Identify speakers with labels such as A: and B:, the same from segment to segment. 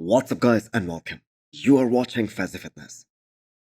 A: What's up guys and welcome. You are watching Fazi Fitness.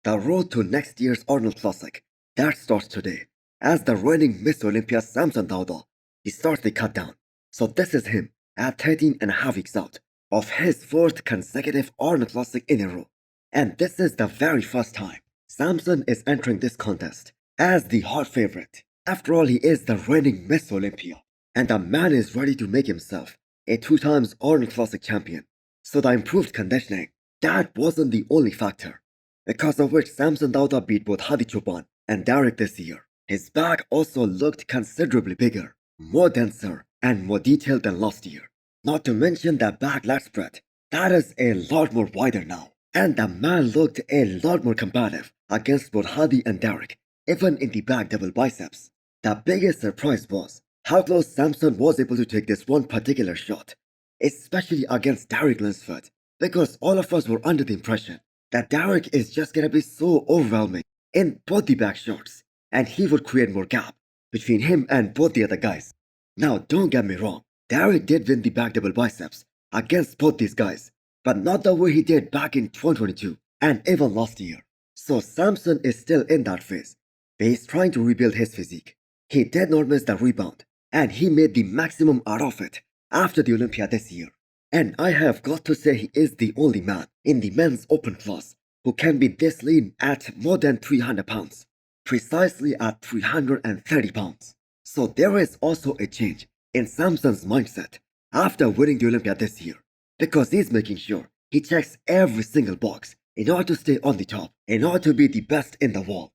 A: The road to next year's Arnold Classic, that starts today. As the reigning Miss Olympia Samson Dauda, he starts the countdown. So this is him at 13 and a half weeks out of his fourth consecutive Arnold Classic in a row. And this is the very first time Samson is entering this contest as the hot favorite. After all, he is the reigning Miss Olympia, and the man is ready to make himself a 2 times Arnold Classic champion. So the improved conditioning, that wasn't the only factor, because of which Samson Dauda beat both Hadi Choopan and Derek this year. His back also looked considerably bigger, more denser, and more detailed than last year. Not to mention the back lat spread, that is a lot more wider now. And the man looked a lot more combative against both Hadi and Derek, even in the back double biceps. The biggest surprise was how close Samson was able to take this one particular shot, especially against Derek Lunsford, because all of us were under the impression that Derek is just gonna be so overwhelming in both the back shots, and he would create more gap between him and both the other guys. Now don't get me wrong, Derek did win the back double biceps against both these guys, but not the way he did back in 2022 and even last year. So Samson is still in that phase, but he's trying to rebuild his physique. He did not miss the rebound, and he made the maximum out of it after the Olympia this year. And I have got to say he is the only man in the men's open class who can be this lean at more than 300 pounds, precisely at 330 pounds. So there is also a change in Samson's mindset after winning the Olympia this year, because he's making sure he checks every single box in order to stay on the top, in order to be the best in the world.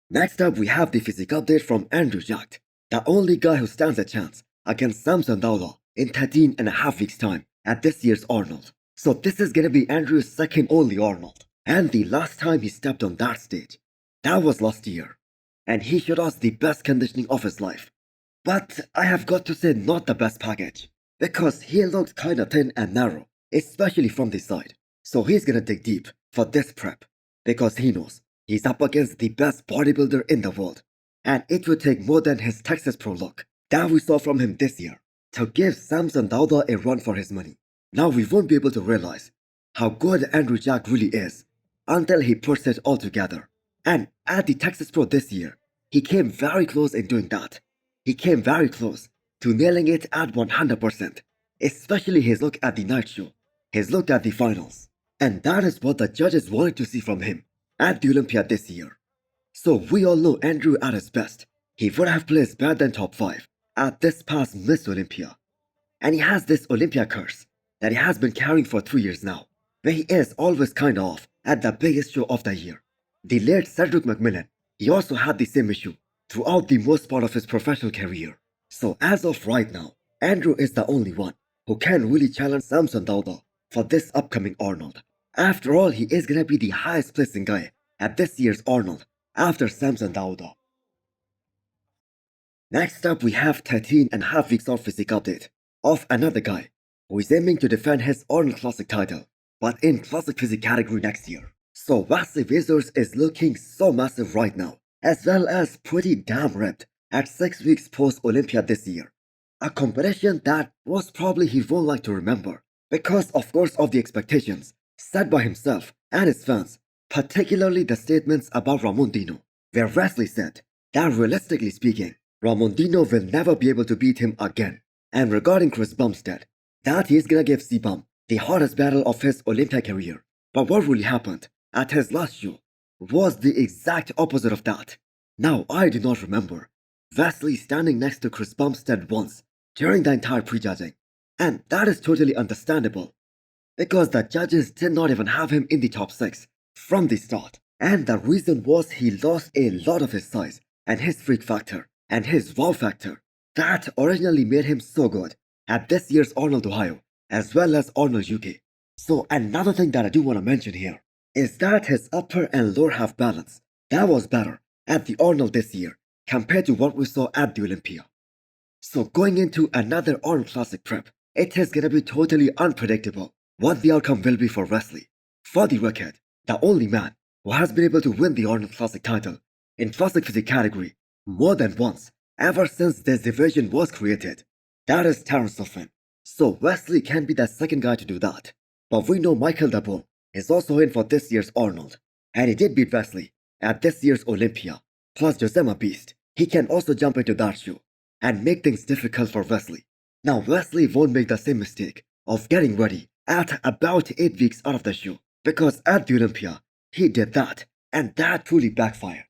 A: Next up, we have the physique update from Andrew Jack, the only guy who stands a chance against Samson Dauda in 13 and a half weeks time at this year's Arnold. So this is gonna be Andrew's second only Arnold, and the last time he stepped on that stage, that was last year, and he showed us the best conditioning of his life. But I have got to say, not the best package, because he looked kinda thin and narrow, especially from the side. So he's gonna dig deep for this prep, because he knows he's up against the best bodybuilder in the world, and it would take more than his Texas Pro look that we saw from him this year to give Samson Dauda a run for his money. Now we won't be able to realize how good Andrew Jack really is until he puts it all together. And at the Texas Pro this year, he came very close in doing that. He came very close to nailing it at 100%, especially his look at the night show, his look at the finals. And that is what the judges wanted to see from him at the Olympia this year. So we all know Andrew at his best, he would have placed better than top 5 at this past Miss Olympia. And he has this Olympia curse that he has been carrying for 3 years now, where he is always kinda off at the biggest show of the year. The late Cedric McMillan, he also had the same issue throughout the most part of his professional career. So as of right now, Andrew is the only one who can really challenge Samson Dauda for this upcoming Arnold. After all, he is gonna be the highest placing guy at this year's Arnold after Samson Dauda. Next up, we have 13 and a half weeks of physique update of another guy who is aiming to defend his Arnold Classic title, but in Classic Physique category next year. So Wesley is looking so massive right now, as well as pretty damn ripped at 6 weeks post Olympia this year. A competition that most probably he won't like to remember, because of course of the expectations set by himself and his fans, particularly the statements about Ramondino, where Wesley said that realistically speaking, Ramondino will never be able to beat him again. And regarding Chris Bumstead, that he's gonna give C-Bum the hardest battle of his Olympia career. But what really happened at his last show was the exact opposite of that. Now I do not remember Wesley standing next to Chris Bumstead once during the entire prejudging, and that is totally understandable, because the judges did not even have him in the top 6 from the start. And the reason was he lost a lot of his size and his freak factor and his wow factor that originally made him so good at this year's Arnold Ohio as well as Arnold UK. So another thing that I do want to mention here is that his upper and lower half balance, that was better at the Arnold this year compared to what we saw at the Olympia. So going into another Arnold Classic prep, it is gonna be totally unpredictable what the outcome will be for Wesley. For the record, the only man who has been able to win the Arnold Classic title in Classic Physique category more than once ever since this division was created, that is Terence Sofin. So Wesley can be the second guy to do that. But we know Michael the Bull is also in for this year's Arnold. And he did beat Wesley at this year's Olympia. Plus Josema Beast, he can also jump into that shoe and make things difficult for Wesley. Now Wesley won't make the same mistake of getting ready at about 8 weeks out of the shoe, because at the Olympia, he did that, and that truly backfired.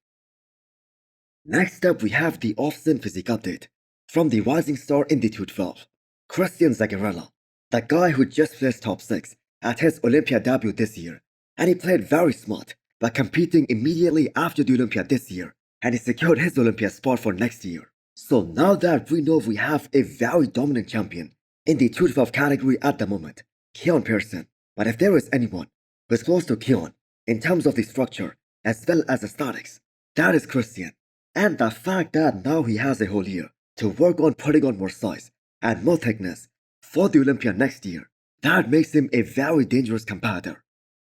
A: Next up, we have the off-season physique update from the rising star in the 212, Christian Zagarella, the guy who just placed top 6 at his Olympia debut this year, and he played very smart by competing immediately after the Olympia this year, and he secured his Olympia spot for next year. So now that we know we have a very dominant champion in the 212 category at the moment, Keon Pearson, but if there is anyone who is close to Keon in terms of the structure as well as aesthetics, that is Christian. And the fact that now he has a whole year to work on putting on more size and more thickness for the Olympia next year, that makes him a very dangerous competitor,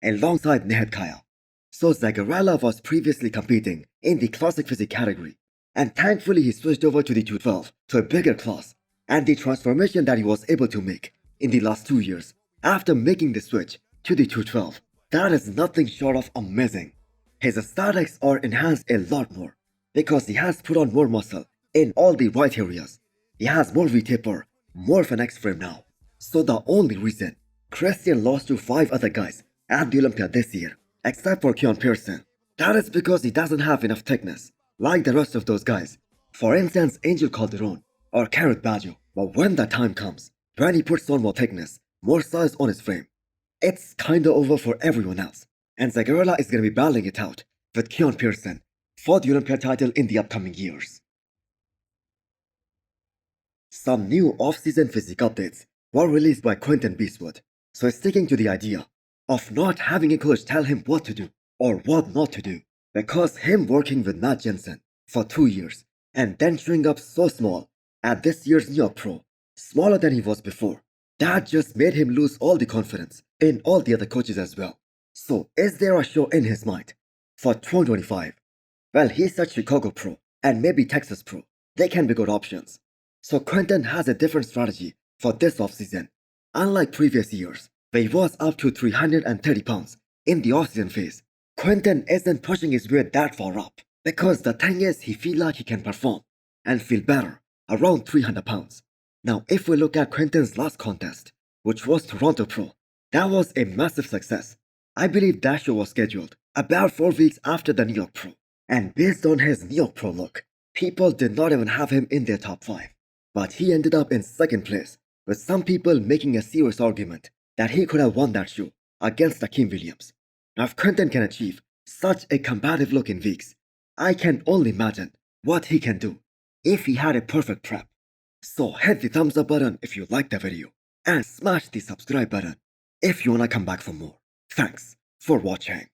A: alongside Nehat Kaya. So Zagarella was previously competing in the classic physique category, and thankfully he switched over to the 212 to a bigger class, and the transformation that he was able to make in the last 2 years after making the switch to the 212, that is nothing short of amazing. His aesthetics are enhanced a lot more because he has put on more muscle in all the right areas. He has more V-taper, more of an X-frame now. So the only reason Christian lost to 5 other guys at the Olympia this year, except for Keon Pearson, that is because he doesn't have enough thickness like the rest of those guys. For instance, Angel Calderon or Carrot Baggio. But when the time comes, when he puts on more thickness, more size on his frame, it's kinda over for everyone else. And Zagarella is gonna be battling it out with Keon Pearson for the Olympia title in the upcoming years. Some new off-season physique updates were released by Quinton+Wesley, so he's sticking to the idea of not having a coach tell him what to do or what not to do, because him working with Matt Jensen for 2 years and then showing up so small at this year's New York Pro, smaller than he was before, that just made him lose all the confidence in all the other coaches as well. So is there a show in his mind for 2025? Well, he said Chicago Pro and maybe Texas Pro. They can be good options. So Quinton has a different strategy for this offseason. Unlike previous years, where he was up to 330 pounds in the offseason phase, Quinton isn't pushing his weight that far up, because the thing is he feels like he can perform and feel better around 300 pounds. Now if we look at Quinton's last contest, which was Toronto Pro, that was a massive success. I believe that show was scheduled about 4 weeks after the New York Pro, and based on his New York Pro look, people did not even have him in their top 5. But he ended up in 2nd place, with some people making a serious argument that he could have won that show against Akeem Williams. Now if Quinton can achieve such a combative look in weeks, I can only imagine what he can do if he had a perfect prep. So hit the thumbs up button if you liked the video, and smash the subscribe button if you wanna come back for more. Thanks for watching.